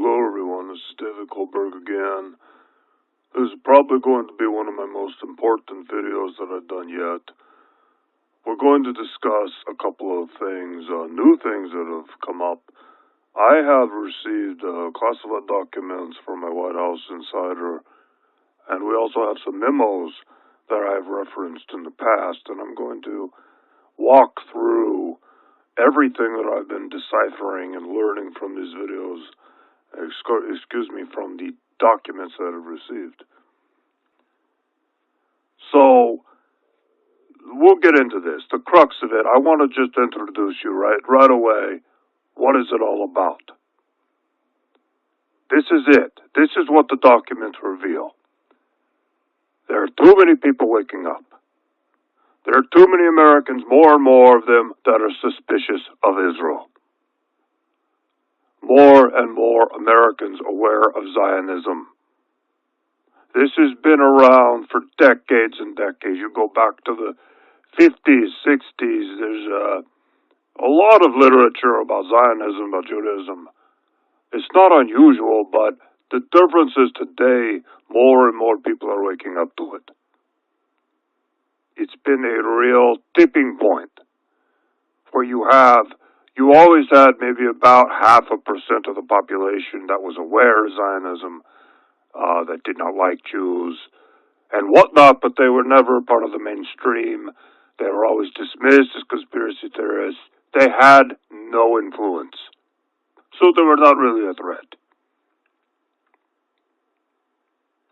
Hello everyone, this is David Goldberg again. This is probably going to be one of my most important videos that I've done yet. We're going to discuss a couple of things, new things that have come up. I have received classified documents from my White House insider, and we also have some memos that I've referenced in the past, and I'm going to walk through everything that I've been deciphering and learning from these videos, from the documents that I've received. So, we'll get into this. The crux of it, I want to just introduce you right away. What is it all about? This is it. This is what the documents reveal. There are too many people waking up. There are too many Americans, more and more of them, that are suspicious of Israel. More and more Americans aware of Zionism. This has been around for decades and decades. You go back to the 50s, 60s, there's a lot of literature about Zionism, about Judaism. It's not unusual, but the difference is today, more and more people are waking up to it. It's been a real tipping point where you always had maybe about 0.5% of the population that was aware of Zionism, that did not like Jews and whatnot, but they were never part of the mainstream. They were always dismissed as conspiracy theorists. They had no influence. So they were not really a threat.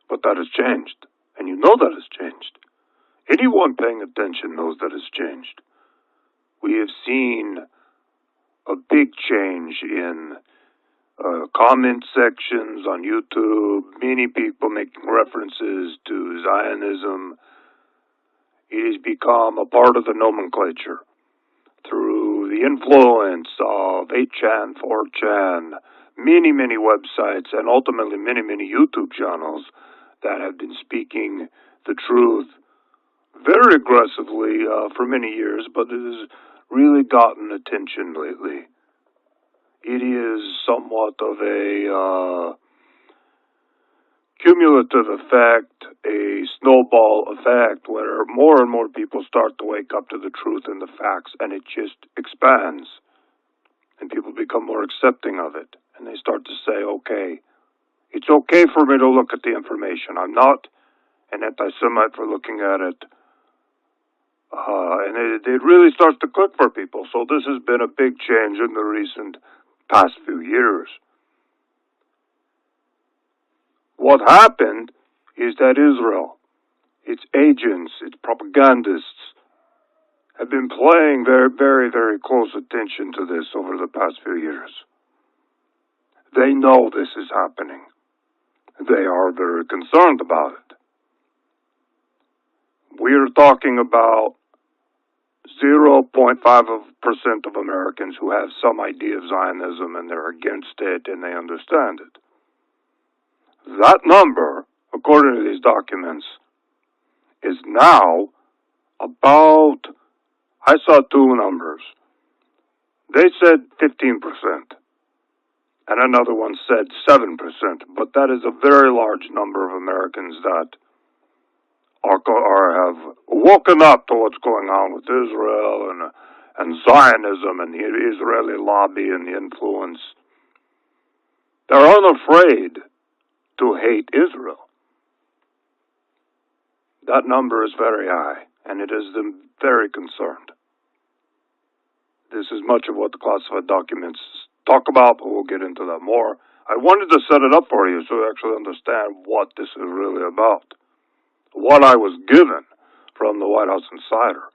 But that has changed. And you know that has changed. Anyone paying attention knows that has changed. We have seen a big change in comment sections on YouTube, many people making references to Zionism. It has become a part of the nomenclature through the influence of 8chan, 4chan, many websites, and ultimately many YouTube channels that have been speaking the truth very aggressively for many years, but it has really gotten attention lately. It is somewhat of a cumulative effect, a snowball effect, where more and more people start to wake up to the truth and the facts, and it just expands. And people become more accepting of it. And they start to say, okay, it's okay for me to look at the information. I'm not an anti-Semite for looking at it. And it really starts to click for people. So this has been a big change in the recent past few years. What happened is that Israel, its agents, its propagandists, have been paying very close attention to this over the past few years. They know this is happening. They are very concerned about it. We are talking about 0.5% of Americans who have some idea of Zionism and they're against it and they understand it. That number, according to these documents, is now about, I saw two numbers. They said 15%, and another one said 7%, but that is a very large number of Americans that have woken up to what's going on with Israel and Zionism and the Israeli lobby and the influence. They're unafraid to hate Israel. That number is very high, and it has them very concerned. This is much of what the classified documents talk about, but we'll get into that more. I wanted to set it up for you so you actually understand what this is really about. What I was given from the White House insider.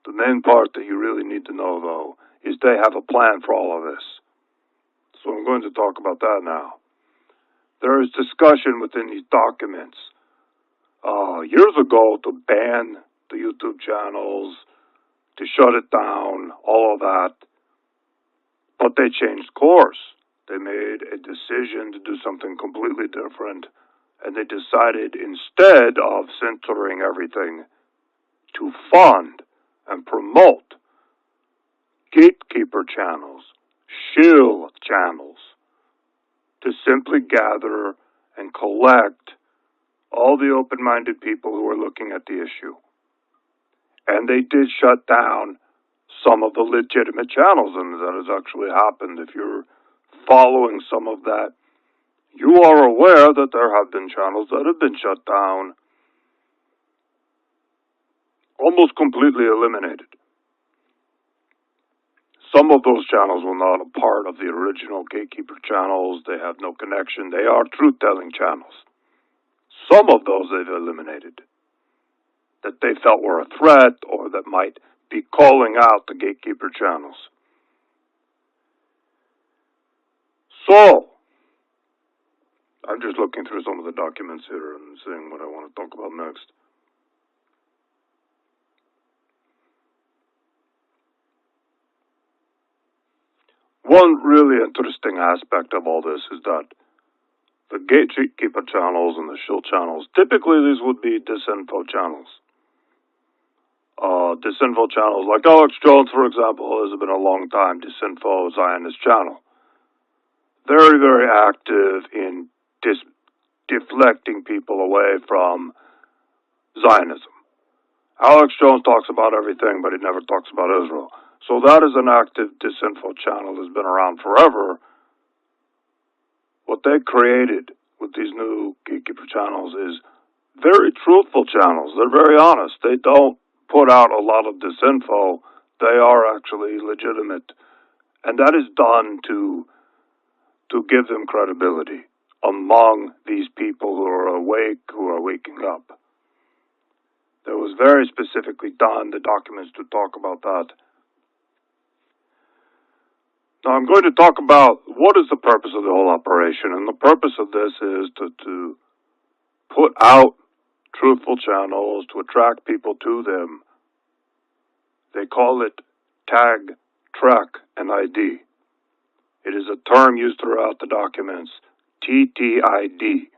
The main part that you really need to know, though, is they have a plan for all of this. So I'm going to talk about that now. There is discussion within these documents years ago to ban the YouTube channels, to shut it down, all of that. But they changed course. They made a decision to do something completely different. And they decided, instead of censoring everything, to fund and promote gatekeeper channels, shield channels, to simply gather and collect all the open-minded people who are looking at the issue. And they did shut down some of the legitimate channels, and that has actually happened. If you're following some of that, you are aware that there have been channels that have been shut down, almost completely eliminated. Some of those channels were not a part of the original Gatekeeper channels. They have no connection. They are truth-telling channels. Some of those they've eliminated that they felt were a threat or that might be calling out the Gatekeeper channels. So, I'm just looking through some of the documents here and seeing what I want to talk about next. One really interesting aspect of all this is that the Gatekeeper channels and the shield channels, typically these would be disinfo channels. Disinfo channels, like Alex Jones, for example, has been a long time disinfo Zionist channel. Very, very active in deflecting people away from Zionism. Alex Jones talks about everything, but he never talks about Israel. So that is an active disinfo channel that's been around forever. What they created with these new Gatekeeper channels is very truthful channels. They're very honest. They don't put out a lot of disinfo. They are actually legitimate. And that is done to give them credibility among these people who are awake, who are waking up. There was very specifically done, the documents to talk about that. Now I'm going to talk about what is the purpose of the whole operation, and the purpose of this is to put out truthful channels, to attract people to them. They call it tag, track, and ID. It is a term used throughout the documents, TTID.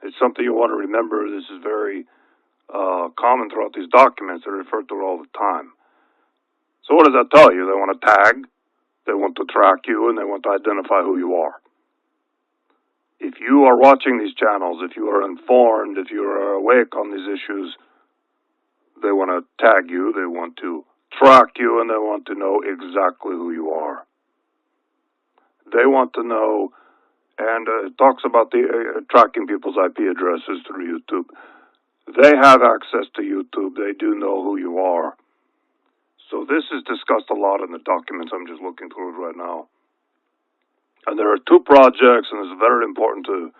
It's something you want to remember. This is very common throughout these documents. They're referred to it all the time. So what does that tell you? They want to tag, they want to track you, and they want to identify who you are. If you are watching these channels, if you are informed, if you are awake on these issues, they want to tag you, they want to track you, and they want to know exactly who you are. They want to know, and it talks about the tracking people's IP addresses through YouTube. They have access to YouTube. They do know who you are. So this is discussed a lot in the documents. I'm just looking through it right now. And there are two projects, and it's very important to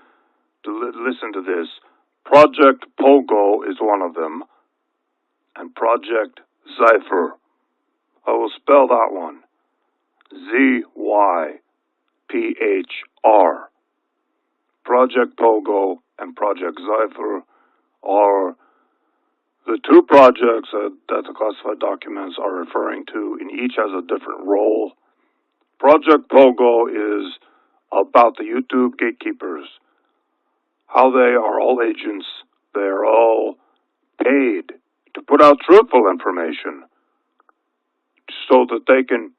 listen to this. Project Pogo is one of them, and Project Zypher. I will spell that one. ZYPHR. Project Pogo and Project Zypher are the two projects that the classified documents are referring to, and each has a different role. Project Pogo is about the YouTube gatekeepers, how they are all agents. They are all paid to put out truthful information so that they can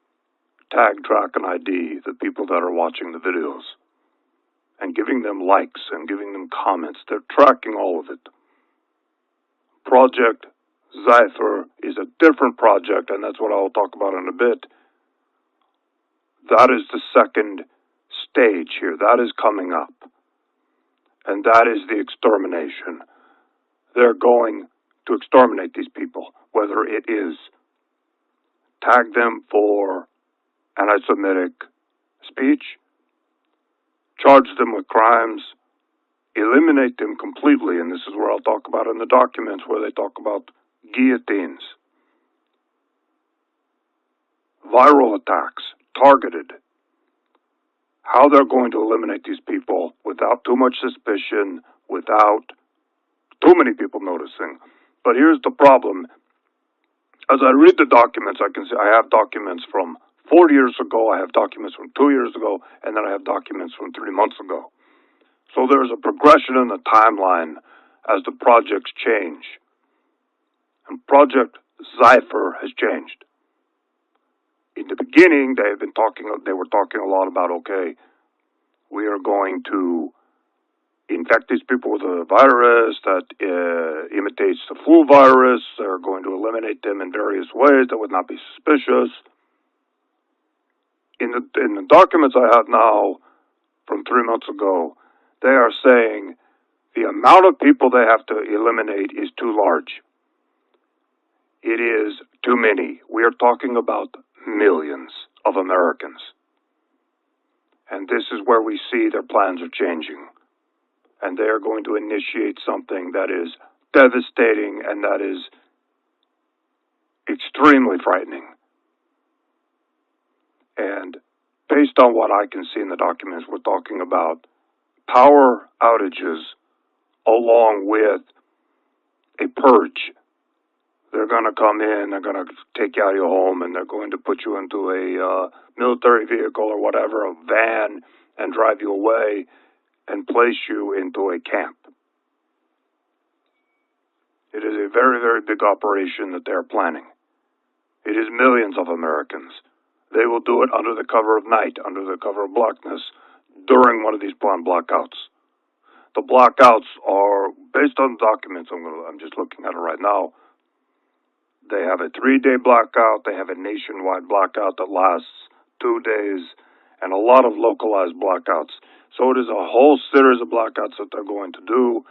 tag, track, and ID the people that are watching the videos and giving them likes and giving them comments. They're tracking all of it. Project Zypher is a different project, and that's what I'll talk about in a bit. That is the second stage here. That is coming up. And that is the extermination. They're going to exterminate these people, whether it is tag them for anti-Semitic speech, charge them with crimes, eliminate them completely, and this is where I'll talk about in the documents where they talk about guillotines, viral attacks, targeted, how they're going to eliminate these people without too much suspicion, without too many people noticing. But here's the problem. As I read the documents, I can see I have documents from 4 years ago, I have documents from 2 years ago, and then I have documents from 3 months ago. So there's a progression in the timeline as the projects change. And Project Zypher has changed. In the beginning, they were talking a lot about, okay, We are going to infect these people with a virus that imitates the flu virus. They're going to eliminate them in various ways that would not be suspicious. In the documents I have now from 3 months ago, they are saying the amount of people they have to eliminate is too large. It is too many. We are talking about millions of Americans. And this is where we see their plans are changing. And they are going to initiate something that is devastating and that is extremely frightening. And based on what I can see in the documents, we're talking about power outages along with a purge. They're going to come in, they're going to take you out of your home, and they're going to put you into a military vehicle or whatever, a van, and drive you away and place you into a camp. It is a very, very big operation that they're planning. It is millions of Americans. They will do it under the cover of night, under the cover of blackness, during one of these planned blackouts. The blackouts are, based on documents, I'm just looking at it right now, they have a 3-day blackout, they have a nationwide blackout that lasts 2 days, and a lot of localized blackouts. So it is a whole series of blackouts that they're going to do.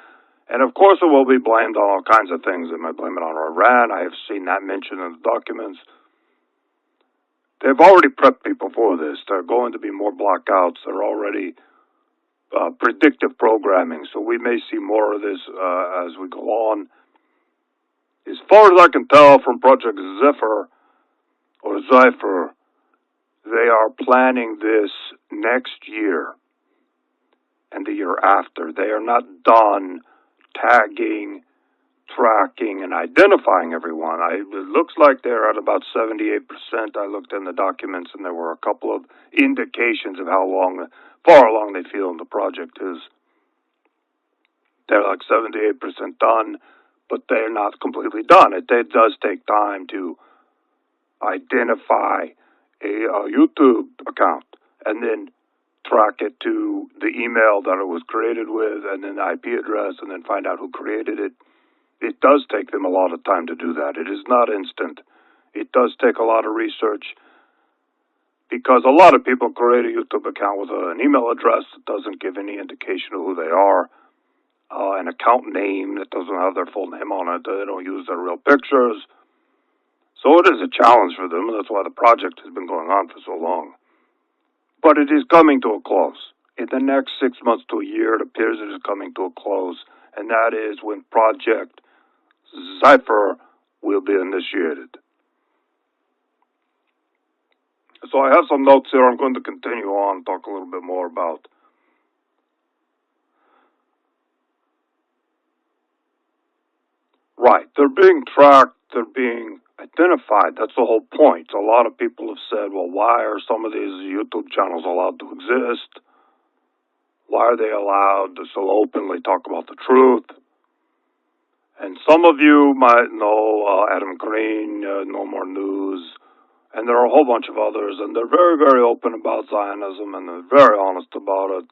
And of course it will be blamed on all kinds of things. They might blame it on Iran. I have seen that mentioned in the documents. They've already prepped people for this. There are going to be more blackouts. They're already predictive programming. So we may see more of this as we go on. As far as I can tell from Project Zephyr, or Zephyr, they are planning this next year and the year after. They are not done tagging, tracking, and identifying everyone. It looks like they're at about 78%. I looked in the documents, and there were a couple of indications of far along they feel the project is. They're like 78% done, but they're not completely done. It does take time to identify a YouTube account and then track it to the email that it was created with and then the IP address and then find out who created it. It does take them a lot of time to do that. It is not instant. It does take a lot of research because a lot of people create a YouTube account with an email address that doesn't give any indication of who they are, an account name that doesn't have their full name on it. They don't use their real pictures. So it is a challenge for them, and that's why the project has been going on for so long. But it is coming to a close. In the next 6 months to a year, it appears it is coming to a close, and that is when Project Zephyr will be initiated. So I have some notes here. I'm going to continue on, talk a little bit more about right. They're being tracked. They're being identified. That's the whole point. A lot of people have said, well, why are some of these YouTube channels allowed to exist? Why are they allowed to so openly talk about the truth? And some of you might know Adam Green, No More News, and there are a whole bunch of others, and they're very, very open about Zionism, and they're very honest about it,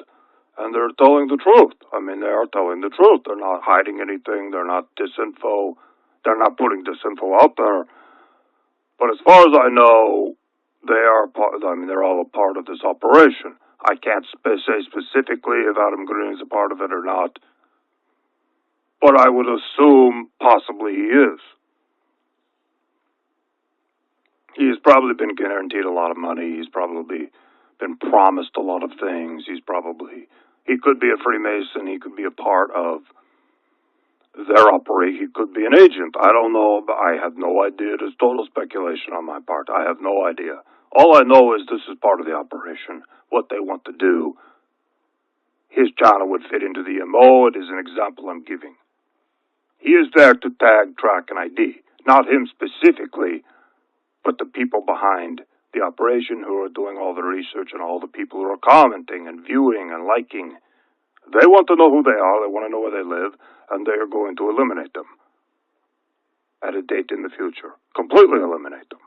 and they're telling the truth. I mean, they are telling the truth. They're not hiding anything. They're not disinfo. They're not putting disinfo out there. But as far as I know, they're all a part of this operation. I can't say specifically if Adam Green is a part of it or not, but I would assume possibly he is. He has probably been guaranteed a lot of money. He's probably been promised a lot of things. He could be a Freemason. He could be a part of their operation. He could be an agent. I don't know. I have no idea. It is total speculation on my part. I have no idea. All I know is this is part of the operation, what they want to do. His channel would fit into the MO. It is an example I'm giving. He is there to tag, track, and ID. Not him specifically, but the people behind the operation who are doing all the research and all the people who are commenting and viewing and liking. They want to know who they are. They want to know where they live, and they are going to eliminate them at a date in the future. Completely eliminate them.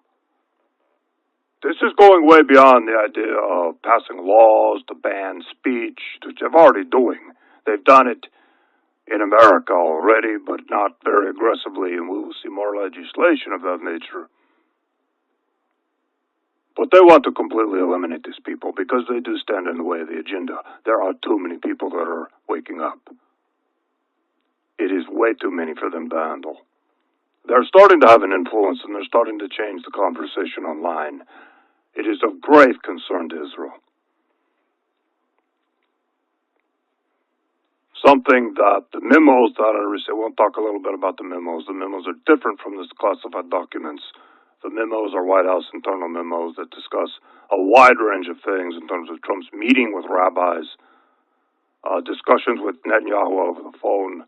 This is going way beyond the idea of passing laws to ban speech, which they're already doing. They've done it in America already, but not very aggressively, and we will see more legislation of that nature. But they want to completely eliminate these people because they do stand in the way of the agenda. There are too many people that are waking up. It is way too many for them to handle. They're starting to have an influence, and they're starting to change the conversation online. It is of grave concern to Israel. Something that the memos that I received, we'll talk a little bit about the memos. The memos are different from the classified documents. The memos are White House internal memos that discuss a wide range of things in terms of Trump's meeting with rabbis, discussions with Netanyahu over the phone.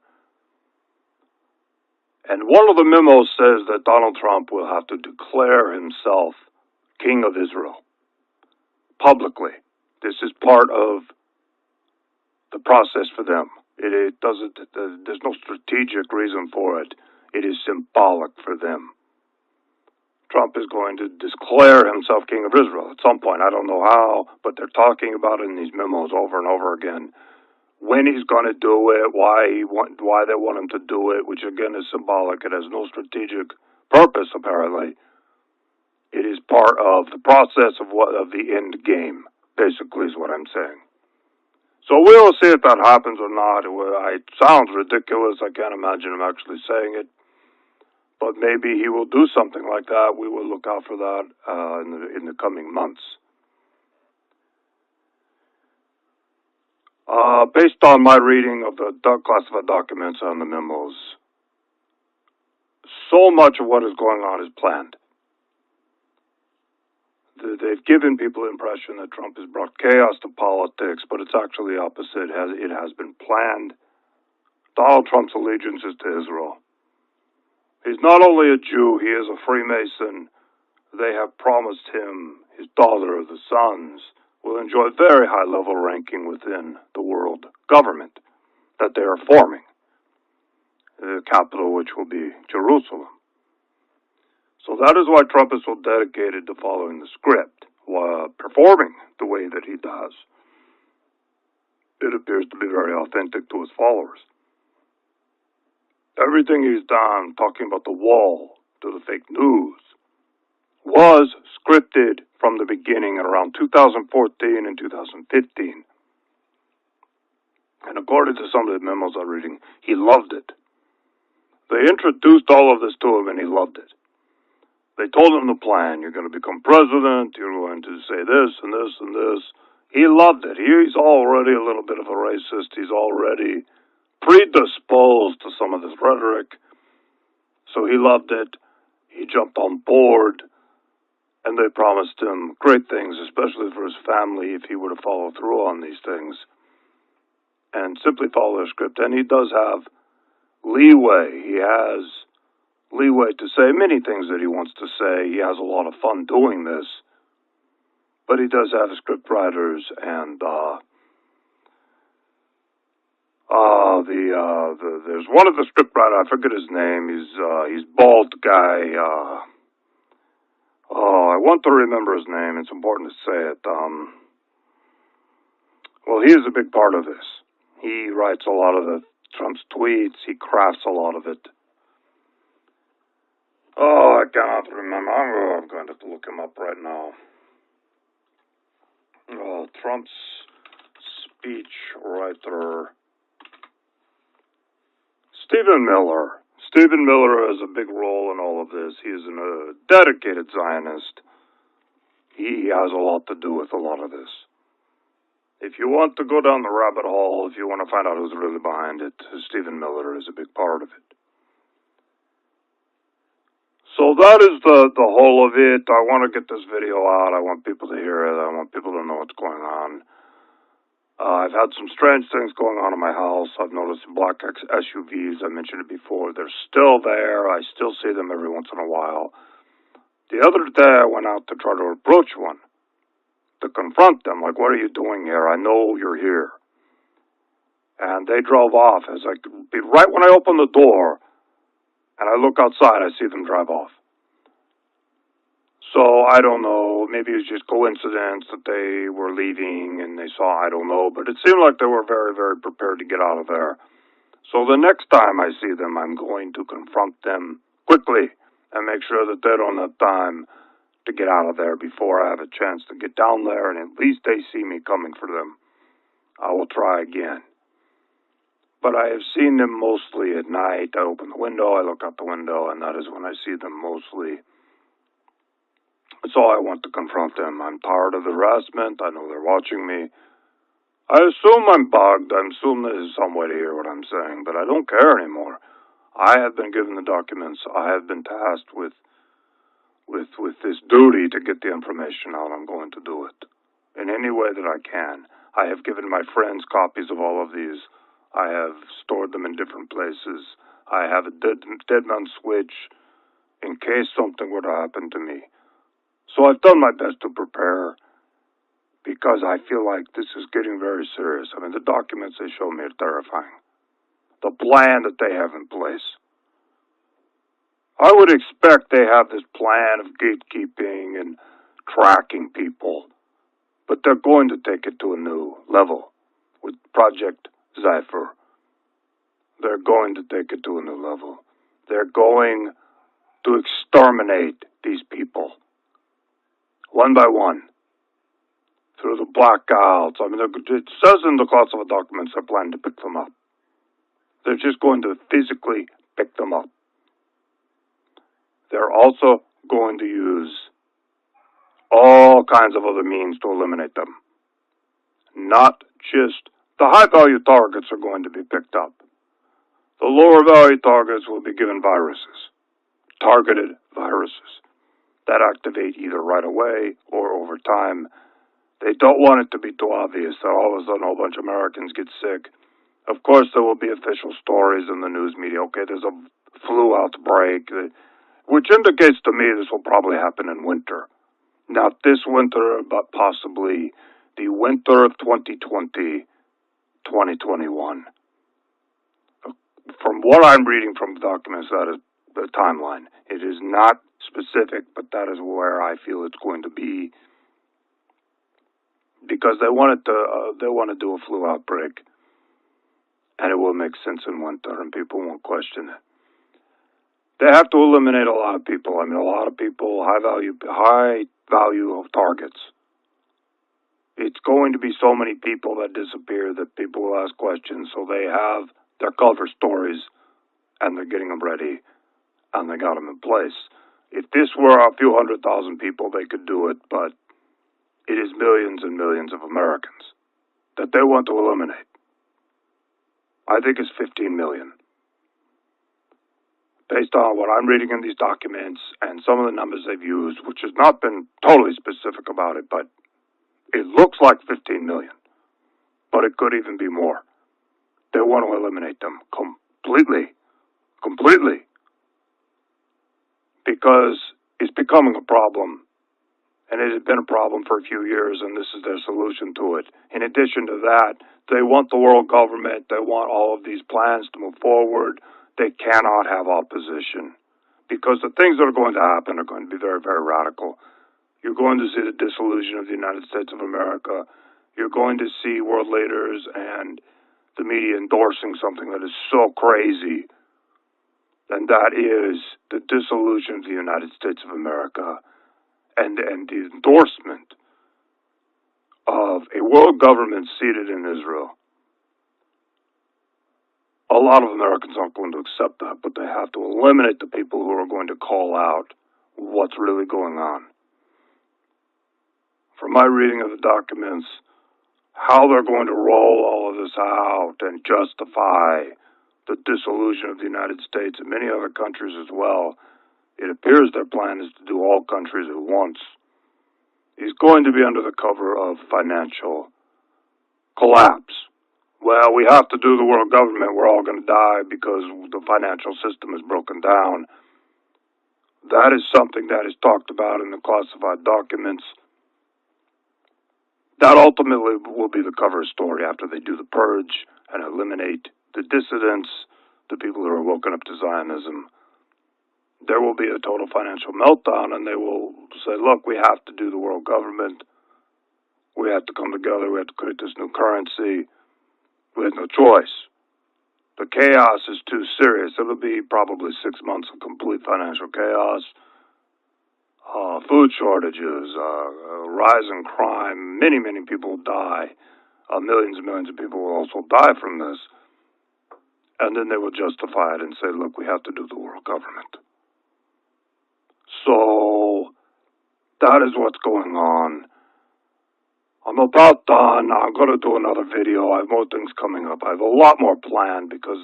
And one of the memos says that Donald Trump will have to declare himself king of Israel publicly. This is part of the process for them. It doesn't. There's no strategic reason for it. It is symbolic for them. Trump is going to declare himself king of Israel at some point. I don't know how, but they're talking about it in these memos over and over again. When he's going to do it, why they want him to do it, which again is symbolic. It has no strategic purpose, apparently. It is part of the process of the end game, basically, is what I'm saying. So we'll see if that happens or not. It sounds ridiculous. I can't imagine him actually saying it. But maybe he will do something like that. We will look out for that in the coming months. Based on my reading of the classified documents and the memos, so much of what is going on is planned. They've given people the impression that Trump has brought chaos to politics, but it's actually the opposite. It has been planned. Donald Trump's allegiance is to Israel. He's not only a Jew, he is a Freemason. They have promised him, his daughter, the sons, will enjoy very high-level ranking within the world government that they are forming, the capital which will be Jerusalem. So that is why Trump is so dedicated to following the script, while performing the way that he does. It appears to be very authentic to his followers. Everything he's done, talking about the wall to the fake news, was scripted from the beginning at around 2014 and 2015. And according to some of the memos I'm reading, he loved it. They introduced all of this to him and he loved it. They told him the plan. You're going to become president. You're going to say this and this and this. He loved it. He's already a little bit of a racist. He's already predisposed to some of this rhetoric. So he loved it. He jumped on board. And they promised him great things, especially for his family, if he were to follow through on these things and simply follow their script. And he does have leeway. He has leeway to say many things that he wants to say. He has a lot of fun doing this. But he does have script writers, and there's one of the script writers, I forget his name. He's bald guy. I want to remember his name. It's important to say it. Well, he is a big part of this. He writes a lot of Trump's tweets. He crafts a lot of it. Oh, I cannot remember. I'm going to have to look him up right now. Trump's speech writer. Stephen Miller. Stephen Miller has a big role in all of this. He is a dedicated Zionist. He has a lot to do with a lot of this. If you want to go down the rabbit hole, if you want to find out who's really behind it, Stephen Miller is a big part of it. So that is the whole of it. I want to get this video out. I want people to hear it. I want people to know what's going on. I've had some strange things going on in my house. I've noticed black SUVs. I mentioned it before. They're still there. I still see them every once in a while. The other day, I went out to try to approach one, to confront them. Like, what are you doing here? I know you're here. And they drove off. As I could be right when I opened the door, and I look outside, I see them drive off. So I don't know, maybe it was just coincidence that they were leaving and they saw, I don't know, but it seemed like they were very, very prepared to get out of there. So the next time I see them, I'm going to confront them quickly and make sure that they don't have time to get out of there before I have a chance to get down there, and at least they see me coming for them. I will try again. But I have seen them mostly at night. I open the window, I look out the window, and that is when I see them mostly. So I want to confront them. I'm tired of the harassment. I know they're watching me. I assume I'm bugged. I assume there's some way to hear what I'm saying, but I don't care anymore. I have been given the documents. I have been tasked with this duty to get the information out. I'm going to do it in any way that I can. I have given my friends copies of all of these. I have stored them in different places. I have a dead man switch in case something were to happen to me. So I've done my best to prepare because I feel like this is getting very serious. I mean, the documents they show me are terrifying. The plan that they have in place. I would expect they have this plan of gatekeeping and tracking people, but they're going to take it to a new level with Project Zephyr. They're going to take it to a new level. They're going to exterminate these people, one by one, through the blackouts. I mean, it says in the classified documents they plan to pick them up. They're just going to physically pick them up. They're also going to use all kinds of other means to eliminate them. Not just the high-value targets are going to be picked up. The lower-value targets will be given viruses, targeted viruses, that activate either right away or over time. They don't want it to be too obvious that all of a sudden a whole bunch of Americans get sick. Of course, there will be official stories in the news media. Okay, there's a flu outbreak, which indicates to me this will probably happen in winter. Not this winter, but possibly the winter of 2020, 2021. From what I'm reading from the documents, that is the timeline. It is not specific, but that is where I feel it's going to be, because they want to do a flu outbreak, and it will make sense in winter, and people won't question it. They have to eliminate a lot of people. I mean, a lot of people, high value of targets. It's going to be so many people that disappear that people will ask questions, so they have their cover stories, and they're getting them ready, and they got them in place. If this were a few 100,000 people, they could do it, but it is millions and millions of Americans that they want to eliminate. I think it's 15 million. Based on what I'm reading in these documents and some of the numbers they've used, which has not been totally specific about it, but it looks like 15 million. But it could even be more. They want to eliminate them completely. Because it's becoming a problem. And it has been a problem for a few years, and this is their solution to it. In addition to that, they want the world government, they want all of these plans to move forward. They cannot have opposition, because the things that are going to happen are going to be very, very radical. You're going to see the dissolution of the United States of America. You're going to see world leaders and the media endorsing something that is so crazy, and that is the dissolution of the United States of America. And the endorsement of a world government seated in Israel. A lot of Americans aren't going to accept that, but they have to eliminate the people who are going to call out what's really going on. From my reading of the documents, how they're going to roll all of this out and justify the dissolution of the United States and many other countries as well, it appears their plan is to do all countries at once. It's going to be under the cover of financial collapse. Well, we have to do the world government. We're all going to die because the financial system is broken down. That is something that is talked about in the classified documents. That ultimately will be the cover story after they do the purge and eliminate the dissidents, the people who are woken up to Zionism. there will be a total financial meltdown, and they will say, look, we have to do the world government. We have to come together. We have to create this new currency. We have no choice. The chaos is too serious. It'll be probably 6 months of complete financial chaos. Food shortages, rise in crime. Many, many people will die. Millions and millions of people will also die from this. And then they will justify it and say, look, we have to do the world government. So that is what's going on. I'm about done. I'm going to do another video. I have more things coming up. I have a lot more planned because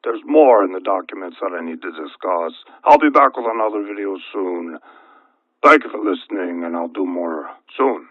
there's more in the documents that I need to discuss. I'll be back with another video soon. Thank you for listening, and I'll do more soon.